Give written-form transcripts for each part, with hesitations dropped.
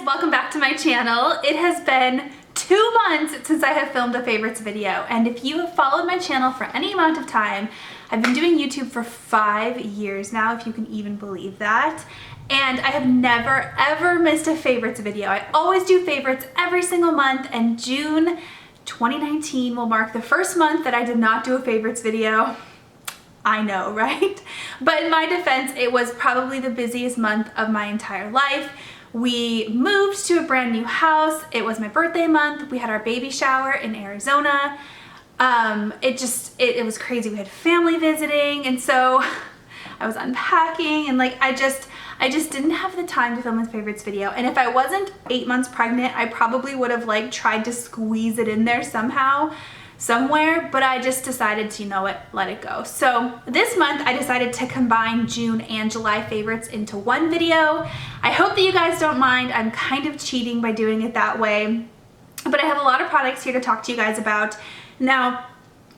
welcome back to my channel. It has been 2 months since I have filmed a favorites video, and if you have followed my channel for any amount of time, I've been doing YouTube for 5 years now, if you can even believe that, and I have never ever missed a favorites video. I always do favorites every single month, and June 2019 will mark the first month that I did not do a favorites video. I know, right? But in my defense, it was probably the busiest month of my entire life. We moved to a brand new house. It was my birthday month. We had our baby shower in Arizona. It was crazy. We had family visiting, and so I was unpacking, and like I just didn't have the time to film a favorites video. And if I wasn't 8 months pregnant, I probably would have like tried to squeeze it in there somehow, somewhere, but I just decided to, you know what, let it go. So this month I decided to combine June and July favorites into one video. I hope that you guys don't mind. I'm kind of cheating by doing it that way, but I have a lot of products here to talk to you guys about. Now,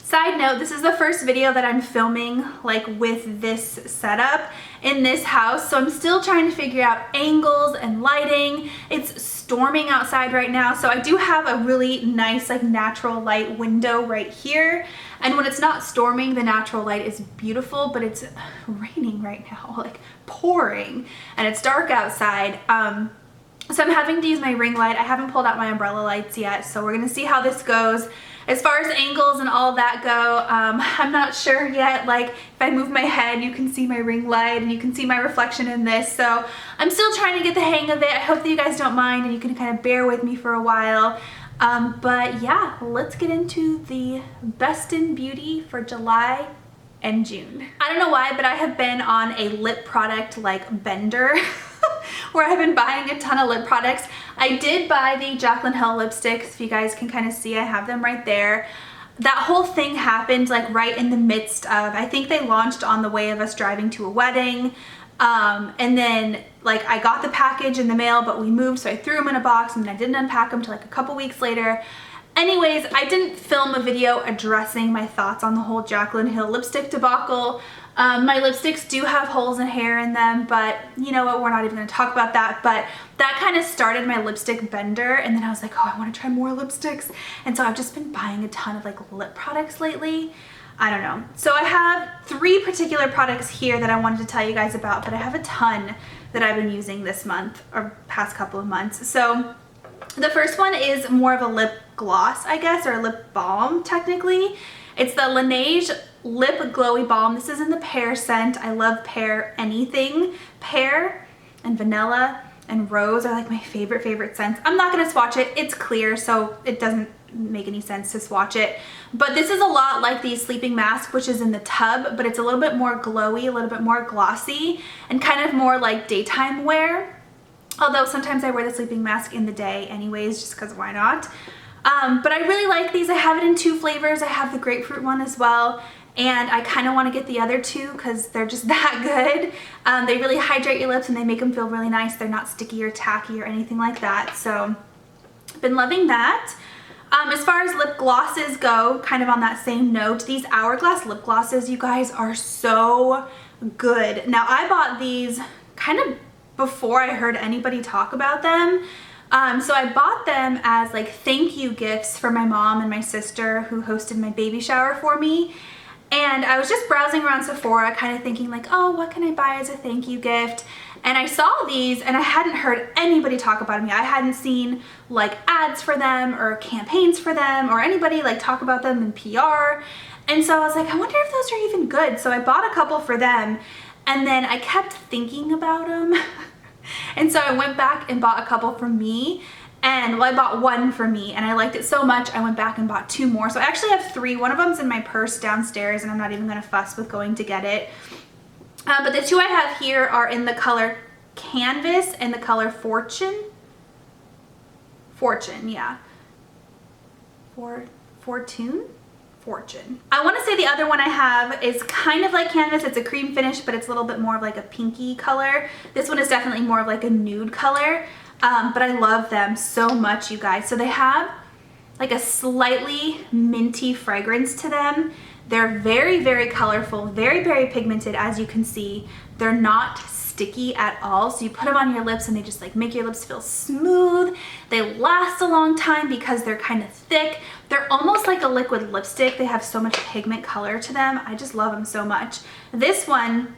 side note, this is the first video that I'm filming like with this setup in this house, so I'm still trying to figure out angles and lighting. It's storming outside right now, so I do have a really nice like natural light window right here, and when it's not storming, the natural light is beautiful, but it's raining right now, like pouring, and it's dark outside. So I'm having to use my ring light. I haven't pulled out my umbrella lights yet, so we're gonna see how this goes. As far as angles and all that go, I'm not sure yet. Like if I move my head, you can see my ring light and you can see my reflection in this. So I'm still trying to get the hang of it. I hope that you guys don't mind and you can kind of bear with me for a while. But yeah, let's get into the best in beauty for July and June. I don't know why, but I have been on a lip product like bender where I've been buying a ton of lip products. I did buy the Jaclyn Hill lipsticks. If you guys can kind of see, I have them right there. That whole thing happened like right in the midst of, I think they launched on the way of us driving to a wedding. And then like I got the package in the mail, but we moved, so I threw them in a box and then I didn't unpack them till like a couple weeks later. Anyways, I didn't film a video addressing my thoughts on the whole Jaclyn Hill lipstick debacle. My lipsticks do have holes and hair in them, but you know what, we're not even going to talk about that. But that kind of started my lipstick bender, and then I was like, oh, I want to try more lipsticks. And so I've just been buying a ton of like lip products lately. I don't know. So I have 3 particular products here that I wanted to tell you guys about, but I have a ton that I've been using this month or past couple of months. So the first one is more of a lip gloss, I guess, or a lip balm technically. It's the Laneige Lip Glowy Balm. This is in the pear scent. I love pear anything. Pear and vanilla and rose are like my favorite scents. I'm not gonna swatch it. It's clear, so it doesn't make any sense to swatch it. But this is a lot like the sleeping mask, which is in the tub, but it's a little bit more glowy, a little bit more glossy, and kind of more like daytime wear. Although sometimes I wear the sleeping mask in the day anyways, just because why not? But I really like these. I have it in 2 flavors. I have the grapefruit one as well, and I kind of want to get the other 2 because they're just that good. They really hydrate your lips and they make them feel really nice. They're not sticky or tacky or anything like that, so I've been loving that. As far as lip glosses go, kind of on that same note, these Hourglass lip glosses, you guys, are so good. Now, I bought these kind of before I heard anybody talk about them. So I bought them as like thank you gifts for my mom and my sister who hosted my baby shower for me. And I was just browsing around Sephora kind of thinking like, oh, what can I buy as a thank you gift? And I saw these and I hadn't heard anybody talk about them yet. I hadn't seen like ads for them or campaigns for them or anybody like talk about them in PR. And so I was like, I wonder if those are even good. So I bought a couple for them, and then I kept thinking about them. And so I went back and bought a couple for me, and well, I bought 1 for me and I liked it so much I went back and bought 2 more. So I actually have 3. One of them's in my purse downstairs and I'm not even gonna fuss with going to get it. But the 2 I have here are in the color Canvas and the color Fortune. Fortune, yeah. Fortune? Fortune. I want to say the other one I have is kind of like Canvas. It's a cream finish, but it's a little bit more of like a pinky color. This one is definitely more of like a nude color, but I love them so much, you guys. So they have like a slightly minty fragrance to them. They're very colorful, very pigmented, as you can see. They're not sticky at all. So you put them on your lips and they just like make your lips feel smooth. They last a long time because they're kind of thick. They're almost like a liquid lipstick. They have so much pigment color to them. I just love them so much. This one,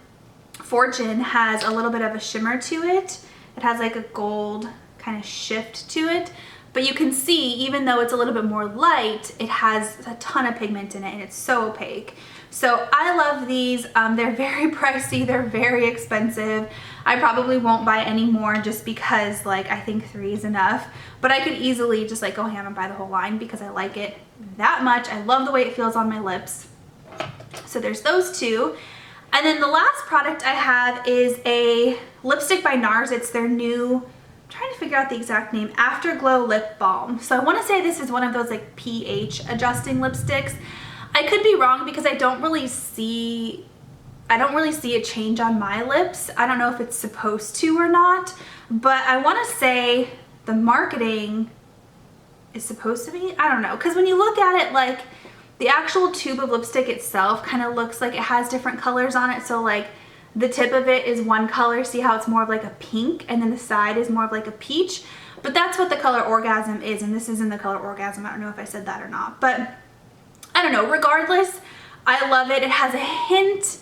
Fortune, has a little bit of a shimmer to it. It has like a gold kind of shift to it. But you can see, even though it's a little bit more light, it has a ton of pigment in it and it's so opaque. So I love these. They're very pricey. They're very expensive. I probably won't buy any more just because like I think 3 is enough. But I could easily just like go ham and buy the whole line because I like it that much. I love the way it feels on my lips. So there's those two. And then the last product I have is a lipstick by NARS. It's their new, I'm trying to figure out the exact name, Afterglow Lip Balm. So I want to say this is one of those like pH adjusting lipsticks. I could be wrong because I don't really see a change on my lips. I don't know if it's supposed to or not, but I want to say the marketing is supposed to be, I don't know, because when you look at it, like the actual tube of lipstick itself kind of looks like it has different colors on it. So like the tip of it is one color. See how it's more of like a pink, and then the side is more of like a peach. But that's what the color Orgasm is, and this is in the color Orgasm. I don't know if I said that or not, but I don't know. Regardless, I love it. It has a hint,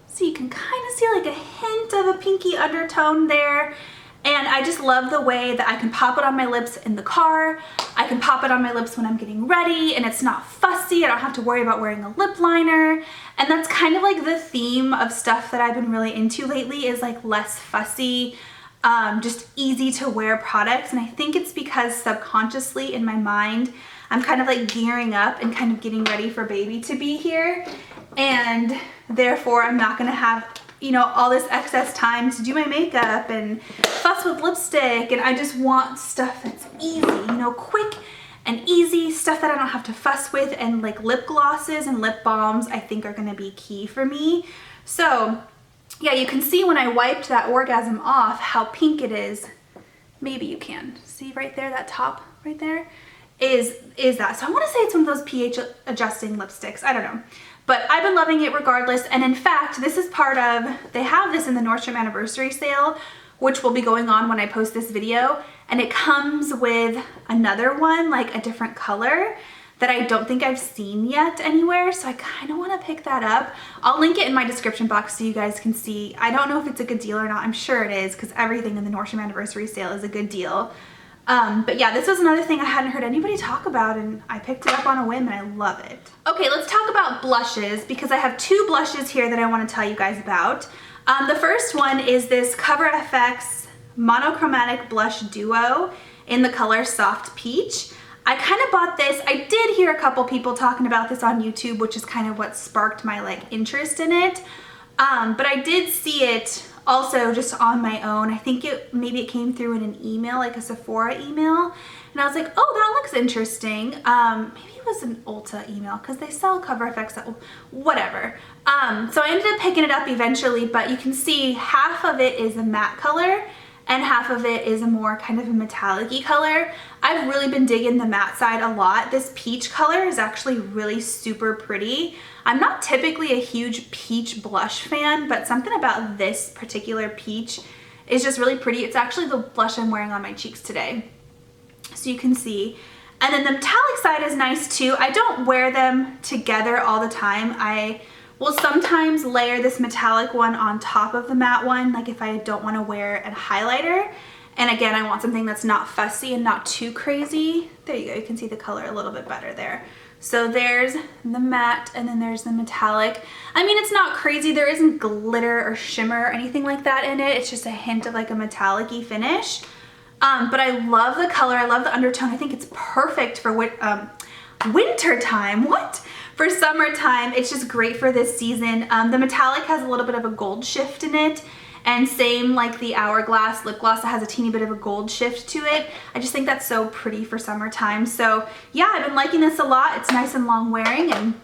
so you can kind of see like a hint of a pinky undertone there. And I just love the way that I can pop it on my lips in the car. I can pop it on my lips when I'm getting ready, and it's not fussy. I don't have to worry about wearing a lip liner. And that's kind of like the theme of stuff that I've been really into lately, is like less fussy, just easy to wear products. And I think it's because subconsciously in my mind, I'm kind of like gearing up and kind of getting ready for baby to be here. And therefore I'm not gonna have, you know, all this excess time to do my makeup and fuss with lipstick. And I just want stuff that's easy, you know, quick and easy, stuff that I don't have to fuss with. And like lip glosses and lip balms I think are gonna be key for me. So yeah, you can see when I wiped that Orgasm off how pink it is. Maybe you can see right there, that top right there is that. So I want to say it's one of those pH adjusting lipsticks. I don't know. But I've been loving it regardless. And in fact, this is part of, they have this in the Nordstrom anniversary sale, which will be going on when I post this video. And it comes with another one, like a different color that I don't think I've seen yet anywhere. So I kind of want to pick that up. I'll link it in my description box so you guys can see. I don't know if it's a good deal or not. I'm sure it is because everything in the Nordstrom anniversary sale is a good deal. But yeah, this was another thing I hadn't heard anybody talk about, and I picked it up on a whim and I love it. Okay, let's talk about blushes because I have 2 blushes here that I want to tell you guys about. The first one is this Cover FX Monochromatic Blush Duo in the color Soft Peach. I kind of bought this. I did hear a couple people talking about this on YouTube, which is kind of what sparked my like interest in it. But I did see it also just on my own. I think maybe it came through in an email, like a Sephora email. And I was like, oh, that looks interesting. Maybe it was an Ulta email because they sell Cover FX, whatever. So I ended up picking it up eventually, but you can see half of it is a matte color and half of it is a more kind of a metallic-y color. I've really been digging the matte side a lot. This peach color is actually really super pretty. I'm not typically a huge peach blush fan, but something about this particular peach is just really pretty. It's actually the blush I'm wearing on my cheeks today, so you can see. And then the metallic side is nice too. I don't wear them together all the time. I will sometimes layer this metallic one on top of the matte one, like if I don't want to wear a highlighter. And again, I want something that's not fussy and not too crazy. There you go, you can see the color a little bit better there. So there's the matte and then there's the metallic. I mean, it's not crazy. There isn't glitter or shimmer or anything like that in it. It's just a hint of like a metallic-y finish. But I love the color. I love the undertone. I think it's perfect for winter time. What? For summertime. It's just great for this season. The metallic has a little bit of a gold shift in it. And same like the Hourglass lip gloss that has a teeny bit of a gold shift to it. I just think that's so pretty for summertime. So yeah, I've been liking this a lot. It's nice and long wearing and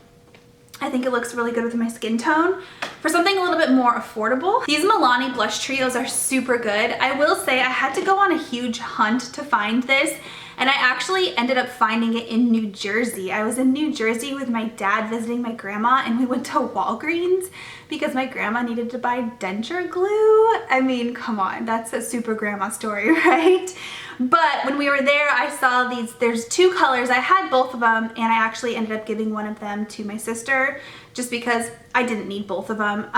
I think it looks really good with my skin tone. For something a little bit more affordable, these Milani blush trios are super good. I will say I had to go on a huge hunt to find this. And I actually ended up finding it in New Jersey. I was in New Jersey with my dad visiting my grandma, and we went to Walgreens because my grandma needed to buy denture glue. I mean, come on, that's a super grandma story, right? But when we were there, I saw these, there's two colors. I had both of them, and I actually ended up giving one of them to my sister just because I didn't need both of them.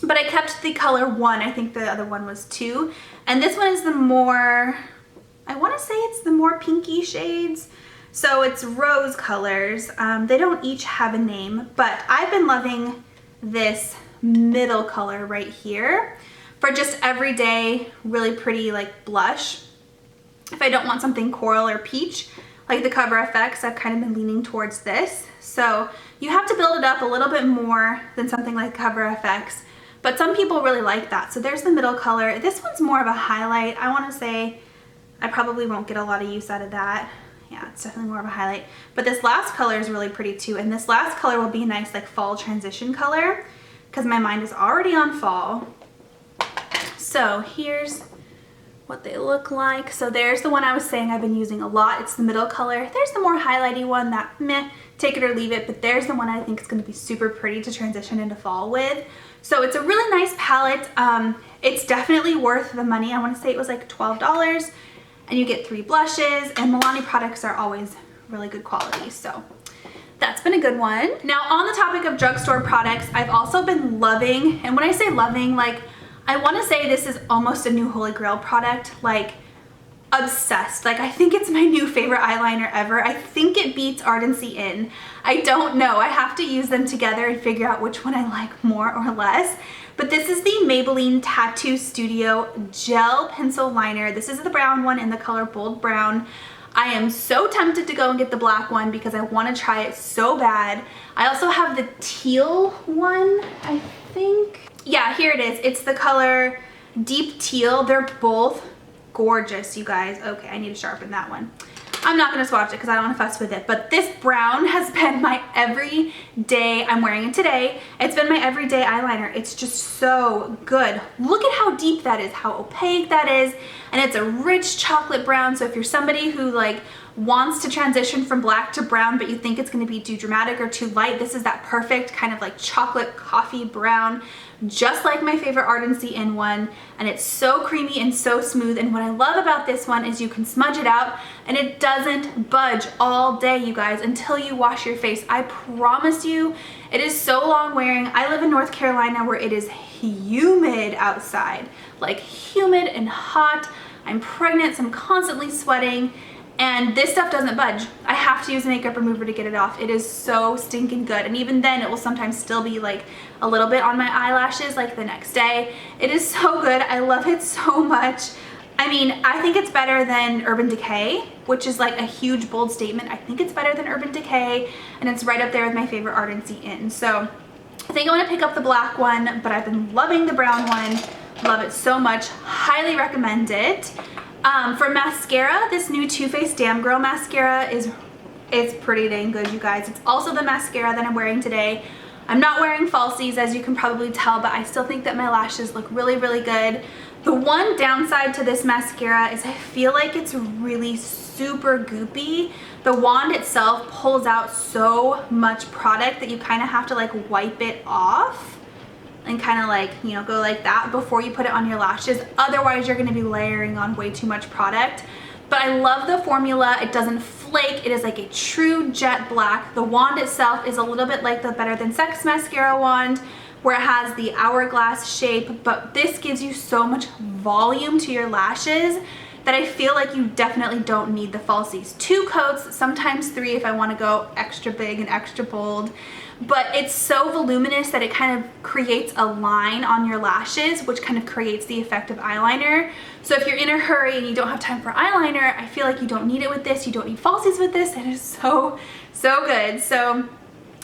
But I kept the color 1. I think the other one was 2. And this one is the more, I want to say it's the more pinky shades. So it's rose colors. They don't each have a name, but I've been loving this middle color right here for just everyday, really pretty like blush. If I don't want something coral or peach, like the Cover FX, I've kind of been leaning towards this. So you have to build it up a little bit more than something like Cover FX, but some people really like that. So there's the middle color. This one's more of a highlight. I want to say I probably won't get a lot of use out of that. Yeah, it's definitely more of a highlight. But this last color is really pretty too. And this last color will be a nice like fall transition color because my mind is already on fall. So here's what they look like. So there's the one I was saying I've been using a lot. It's the middle color. There's the more highlighty one that meh, take it or leave it, but there's the one I think is going to be super pretty to transition into fall with. So it's a really nice palette. It's definitely worth the money. I want to say it was like $12, and you get 3 blushes, and Milani products are always really good quality. So that's been a good one. Now on the topic of drugstore products, I've also been loving, and when I say loving, like I want to say this is almost a new holy grail product, like obsessed. Like I think it's my new favorite eyeliner ever. I think it beats Ardency In. I don't know. I have to use them together and figure out which one I like more or less. But this is the Maybelline Tattoo Studio Gel Pencil Liner. This is the brown one in the color Bold Brown. I am so tempted to go and get the black one because I want to try it so bad. I also have the teal one, I think. Yeah, here it is. It's the color Deep Teal. They're both gorgeous, you guys. Okay, I need to sharpen that one. I'm not going to swatch it because I don't want to fuss with it, but this brown has been my everyday, I'm wearing it today, it's been my everyday eyeliner. It's just so good. Look at how deep that is, how opaque that is, and it's a rich chocolate brown, so if you're somebody who like wants to transition from black to brown but you think it's going to be too dramatic or too light, this is that perfect kind of like chocolate coffee brown, just like my favorite Ardency In one, and it's so creamy and so smooth. And what I love about this one is you can smudge it out and it doesn't budge all day, you guys, until you wash your face. I promise you, it is so long wearing. I live in North Carolina where it is humid outside, like humid and hot. I'm pregnant, so I'm constantly sweating. And this stuff doesn't budge. I have to use a makeup remover to get it off. It is so stinking good. And even then, it will sometimes still be like a little bit on my eyelashes like the next day. It is so good. I love it so much. I mean, I think it's better than Urban Decay, which is like a huge bold statement. I think it's better than Urban Decay, and it's right up there with my favorite Ardency In. So I think I want to pick up the black one, but I've been loving the brown one. Love it so much. Highly recommend it. For mascara, this new Too Faced Damn Girl mascara it's pretty dang good, you guys. It's also the mascara that I'm wearing today. I'm not wearing falsies, as you can probably tell, but I still think that my lashes look really, really good. The one downside to this mascara is I feel like it's really super goopy. The wand itself pulls out so much product that you kind of have to like wipe it off and kind of like, you know, go like that before you put it on your lashes. Otherwise, you're going to be layering on way too much product. But I love the formula. It doesn't flake. It is like a true jet black. The wand itself is a little bit like the Better Than Sex mascara wand, where it has the hourglass shape, but this gives you so much volume to your lashes that I feel like you definitely don't need the falsies. 2 coats, sometimes 3 if I want to go extra big and extra bold. But it's so voluminous that it kind of creates a line on your lashes, which kind of creates the effect of eyeliner. So if you're in a hurry and you don't have time for eyeliner, I feel like you don't need it with this. You don't need falsies with this. It is so, so good. So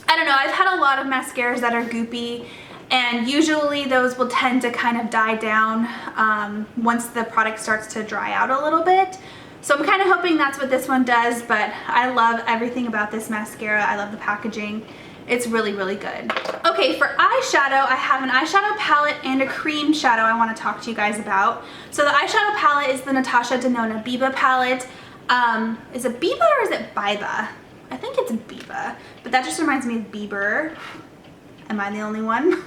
I don't know. I've had a lot of mascaras that are goopy, and usually those will tend to kind of die down once the product starts to dry out a little bit. So I'm kind of hoping that's what this one does, but I love everything about this mascara. I love the packaging. It's really, really good. Okay, for eyeshadow, I have an eyeshadow palette and a cream shadow I want to talk to you guys about. So the eyeshadow palette is the Natasha Denona Biba palette. Is it Biba or is it Biba? I think it's Biba, but that just reminds me of Bieber. Am I the only one?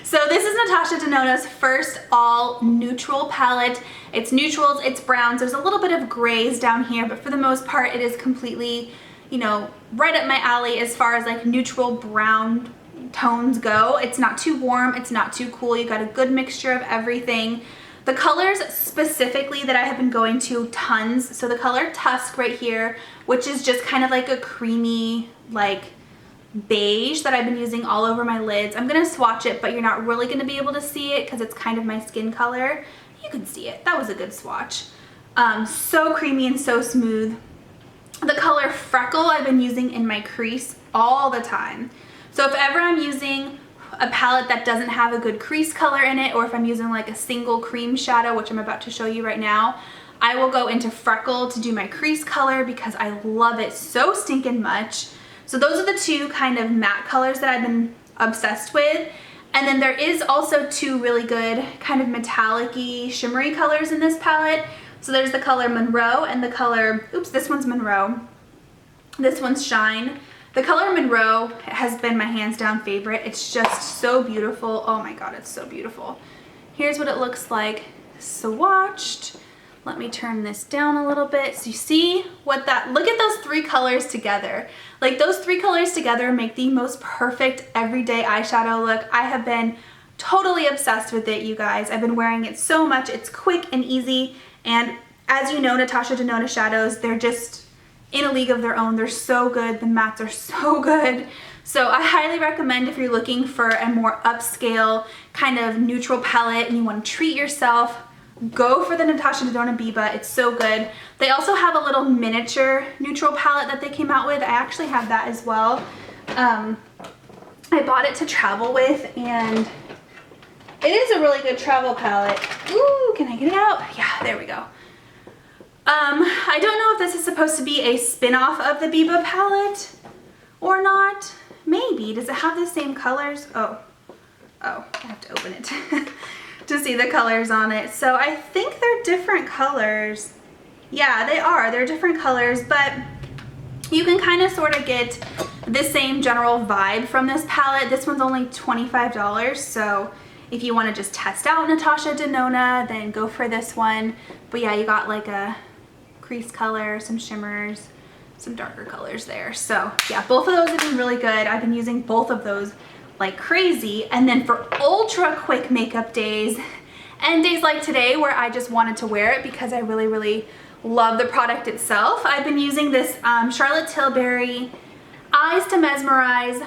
So this is Natasha Denona's first all neutral palette. It's neutrals, it's browns. There's a little bit of grays down here, but for the most part, it is completely, you know, right up my alley as far as like neutral brown tones go. It's not too warm, it's not too cool. You got a good mixture of everything. The colors specifically that I have been going to tons. So the color Tusk right here, which is just kind of like a creamy, like beige that I've been using all over my lids. I'm gonna swatch it, but you're not really gonna be able to see it because it's kind of my skin color. You can see it. That was a good swatch. So creamy and so smooth. The color Freckle I've been using in my crease all the time. So if ever I'm using a palette that doesn't have a good crease color in it, or if I'm using like a single cream shadow, which I'm about to show you right now, I will go into Freckle to do my crease color because I love it so stinking much. So those are the two kind of matte colors that I've been obsessed with. And then there is also two really good kind of metallic-y, shimmery colors in this palette. So there's the color Monroe and the color, oops, this one's Monroe. This one's Shine. The color Monroe has been my hands down favorite. It's just so beautiful. Oh my God, it's so beautiful. Here's what it looks like swatched. Let me turn this down a little bit. So you see what that, look at those three colors together. Like those three colors together make the most perfect everyday eyeshadow look. I have been totally obsessed with it, you guys. I've been wearing it so much. It's quick and easy. And as you know, Natasha Denona shadows, they're just in a league of their own. They're so good. The mattes are so good. So I highly recommend if you're looking for a more upscale kind of neutral palette and you want to treat yourself, go for the Natasha Denona Biba. It's so good. They also have a little miniature neutral palette that they came out with. I actually have that as well. I bought it to travel with, and it is a really good travel palette. Ooh, can I get it out? Yeah, there we go. I don't know if this is supposed to be a spin-off of the Biba palette or not. Maybe. Does it have the same colors? Oh, I have to open it to see the colors on it. So I think they're different colors. Yeah, they are. They're different colors, but you can kind of sort of get the same general vibe from this palette. This one's only $25, so if you want to just test out Natasha Denona, then go for this one. But yeah, you got like a crease color, some shimmers, some darker colors there. So yeah, both of those have been really good. I've been using both of those like crazy. And then for ultra quick makeup days and days like today where I just wanted to wear it because I really, really love the product itself, I've been using this Charlotte Tilbury Eyes to Mesmerize,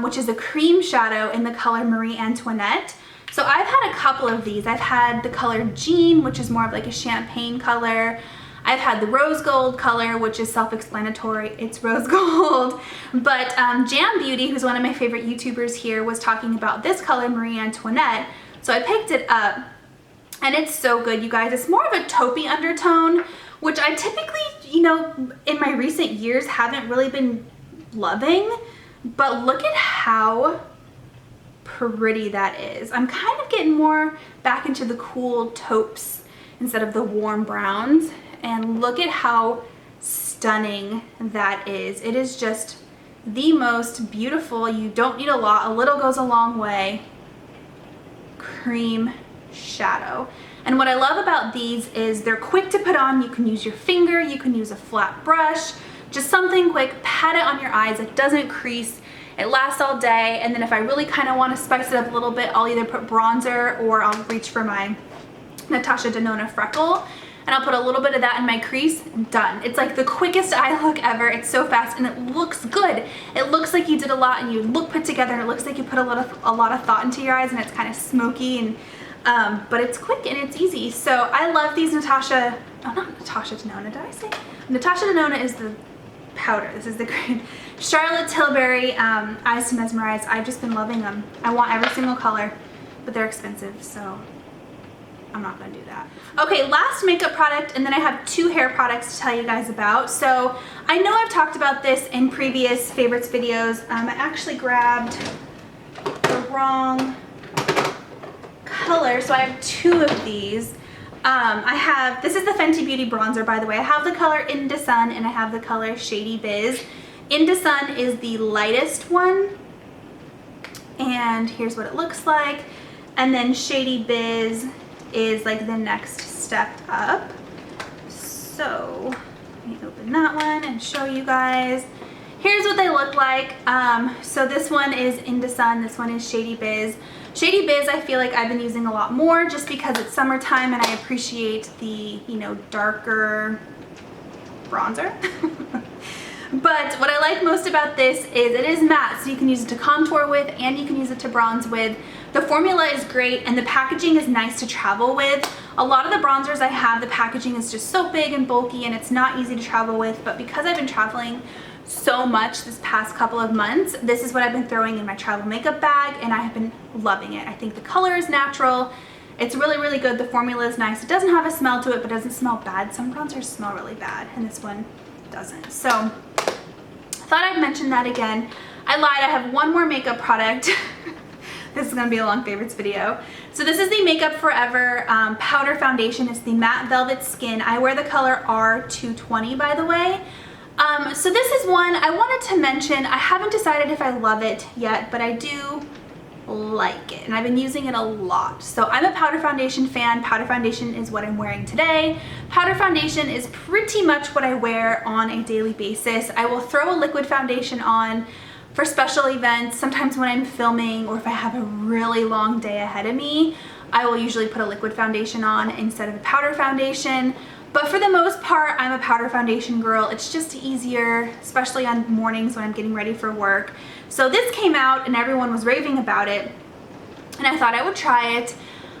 which is a cream shadow in the color Marie Antoinette. So I've had a couple of these. I've had the color Jean, which is more of like a champagne color. I've had the rose gold color, which is self-explanatory, it's rose gold. But Jam Beauty, who's one of my favorite YouTubers here, was talking about this color, Marie Antoinette. So I picked it up, and it's so good, you guys. It's more of a taupey undertone, which I typically, you know, in my recent years haven't really been loving. But look at how pretty that is. I'm kind of getting more back into the cool taupes instead of the warm browns. And look at how stunning that is. It is just the most beautiful. You don't need a lot. A little goes a long way. Cream shadow. And what I love about these is they're quick to put on. You can use your finger. You can use a flat brush. Just something quick. Pat it on your eyes. It doesn't crease. It lasts all day. And then if I really kind of want to spice it up a little bit, I'll either put bronzer or I'll reach for my Natasha Denona Freckle. And I'll put a little bit of that in my crease, done. It's like the quickest eye look ever. It's so fast and it looks good. It looks like you did a lot and you look put together, and it looks like you put a lot of thought into your eyes, and it's kind of smoky, and but it's quick and it's easy. So I love these Natasha, oh, not Natasha Denona, did I say? Natasha Denona is the powder. This is the cream. Charlotte Tilbury Eyes to Mesmerize. I've just been loving them. I want every single color, but they're expensive, so I'm not gonna do that. Okay, last makeup product, and then I have two hair products to tell you guys about. So I know I've talked about this in previous favorites videos. I actually grabbed the wrong color, so I have two of these. This is the Fenty Beauty bronzer, by the way. I have the color Into Sun and I have the color Shady Biz. Into Sun is the lightest one, and here's what it looks like. And then Shady Biz is like the next step up. So let me open that one and show you guys. Here's what they look like. So this one is Into Sun, this one is Shady Biz. Shady Biz I feel like I've been using a lot more just because it's summertime and I appreciate the, you know, darker bronzer. But what I like most about this is it is matte, so you can use it to contour with and you can use it to bronze with. The formula is great and the packaging is nice to travel with. A lot of the bronzers I have, the packaging is just so big and bulky and it's not easy to travel with, but because I've been traveling so much this past couple of months, this is what I've been throwing in my travel makeup bag and I have been loving it. I think the color is natural. It's really, really good. The formula is nice. It doesn't have a smell to it, but doesn't smell bad. Some bronzers smell really bad and this one doesn't. So I thought I'd mention that again. I lied, I have one more makeup product. This is gonna be a long favorites video. So this is the Makeup Forever powder foundation. It's the Matte Velvet Skin. I wear the color R220, by the way. So this is one I wanted to mention. I haven't decided if I love it yet, but I do like it and I've been using it a lot. So I'm a powder foundation fan. Powder foundation is what I'm wearing today. Powder foundation is pretty much what I wear on a daily basis. I will throw a liquid foundation on for special events, sometimes when I'm filming or if I have a really long day ahead of me, I will usually put a liquid foundation on instead of a powder foundation. But for the most part, I'm a powder foundation girl. It's just easier, especially on mornings when I'm getting ready for work. So this came out and everyone was raving about it and I thought I would try it.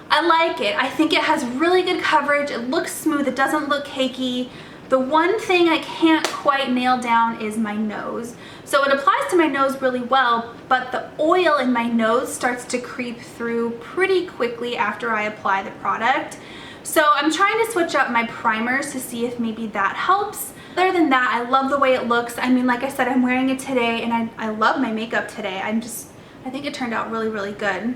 I like it. I think it has really good coverage. It looks smooth. It doesn't look cakey. The one thing I can't quite nail down is my nose. So it applies to my nose really well, but the oil in my nose starts to creep through pretty quickly after I apply the product. So I'm trying to switch up my primers to see if maybe that helps. Other than that, I love the way it looks. I mean, like I said, I'm wearing it today and I love my makeup today. I think it turned out really, really good.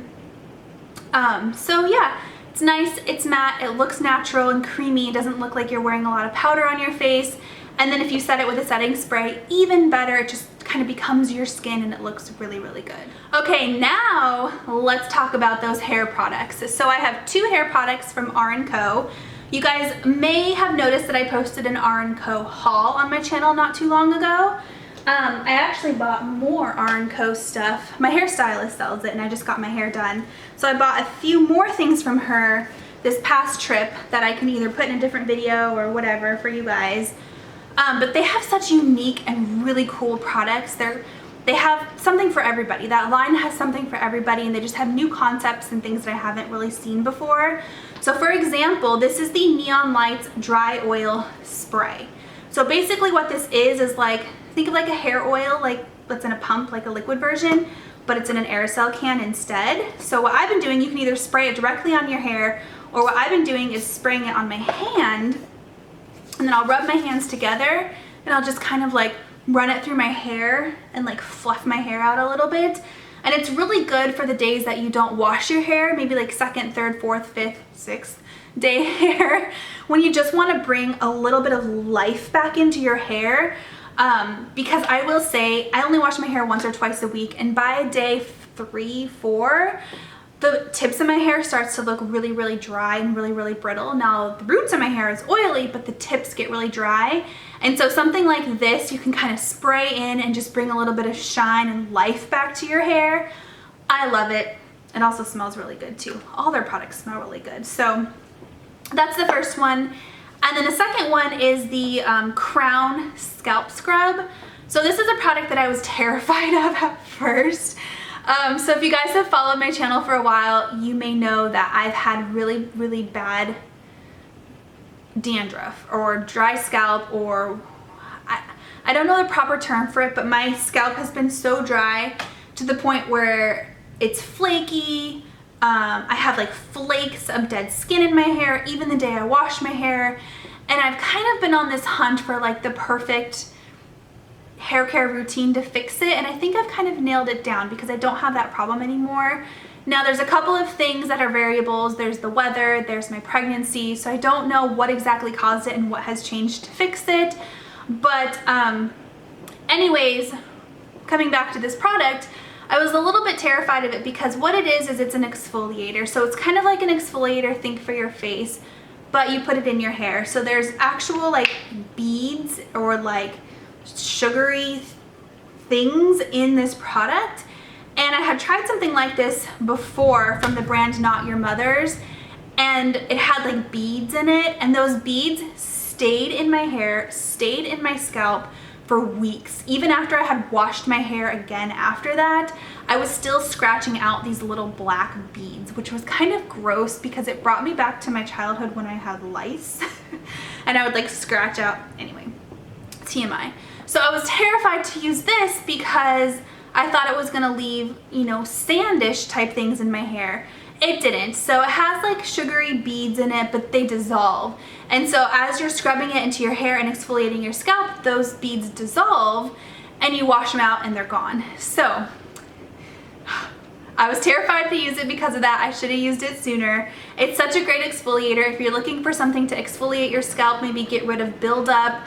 So yeah, it's nice, it's matte, it looks natural and creamy. It doesn't look like you're wearing a lot of powder on your face. And then if you set it with a setting spray, even better, it just kind of becomes your skin and it looks really, really good. Okay, now let's talk about those hair products. So I have two hair products from r&co. You guys may have noticed that I posted an r&co haul on my channel not too long ago. I actually bought more r&co stuff. My hairstylist sells it and I just got my hair done. So I bought a few more things from her this past trip that I can either put in a different video or whatever for you guys. But they have such unique and really cool products. They have something for everybody. That line has something for everybody and they just have new concepts and things that I haven't really seen before. So for example, this is the Neon Lights Dry Oil Spray. So basically what this is like, think of like a hair oil, like that's in a pump, like a liquid version, but it's in an aerosol can instead. So what I've been doing, you can either spray it directly on your hair, or what I've been doing is spraying it on my hand, and then I'll rub my hands together and I'll just kind of like run it through my hair and like fluff my hair out a little bit. And it's really good for the days that you don't wash your hair, maybe like second, third, fourth, fifth, sixth day hair, when you just want to bring a little bit of life back into your hair. Because I will say, I only wash my hair once or twice a week, and by day 3, 4, the tips of my hair starts to look really, really dry and really, really brittle. Now the roots of my hair is oily, but the tips get really dry. And so something like this, you can kind of spray in and just bring a little bit of shine and life back to your hair. I love it. It also smells really good too. All their products smell really good. So that's the first one. And then the second one is the Crown Scalp Scrub. So this is a product that I was terrified of at first. So if you guys have followed my channel for a while, you may know that I've had really, really bad dandruff or dry scalp, or I don't know the proper term for it, but my scalp has been so dry to the point where it's flaky. I have like flakes of dead skin in my hair even the day I wash my hair, and I've kind of been on this hunt for like the perfect hair care routine to fix it, and I think I've kind of nailed it down because I don't have that problem anymore. Now there's a couple of things that are variables. There's the weather, there's my pregnancy, so I don't know what exactly caused it and what has changed to fix it. But anyways, coming back to this product, I was a little bit terrified of it because what it is it's an exfoliator. So it's kind of like an exfoliator, think for your face, but you put it in your hair. So there's actual like beads or like sugary things in this product. And I had tried something like this before from the brand Not Your Mother's, and it had like beads in it, and those beads stayed in my hair, stayed in my scalp for weeks. Even after I had washed my hair again after that, I was still scratching out these little black beads, which was kind of gross because it brought me back to my childhood when I had lice and I would like scratch out, anyway, TMI. So I was terrified to use this because I thought it was gonna leave, you know, sandish type things in my hair. It didn't. So it has like sugary beads in it, but they dissolve. And so as you're scrubbing it into your hair and exfoliating your scalp, those beads dissolve and you wash them out and they're gone. So I was terrified to use it because of that. I should have used it sooner. It's such a great exfoliator. If you're looking for something to exfoliate your scalp, maybe get rid of buildup,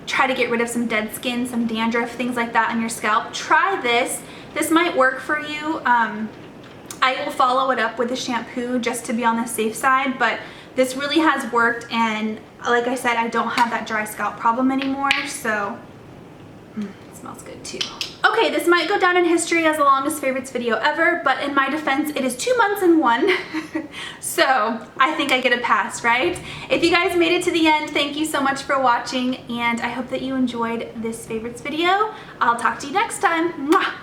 try to get rid of some dead skin, some dandruff, things like that on your scalp, try this. This might work for you. I will follow it up with a shampoo just to be on the safe side, but this really has worked, and like I said, I don't have that dry scalp problem anymore, so it smells good too. Okay, this might go down in history as the longest favorites video ever, but in my defense, it is 2 months and 1. So I think I get a pass, right? If you guys made it to the end, thank you so much for watching, and I hope that you enjoyed this favorites video. I'll talk to you next time. Mwah!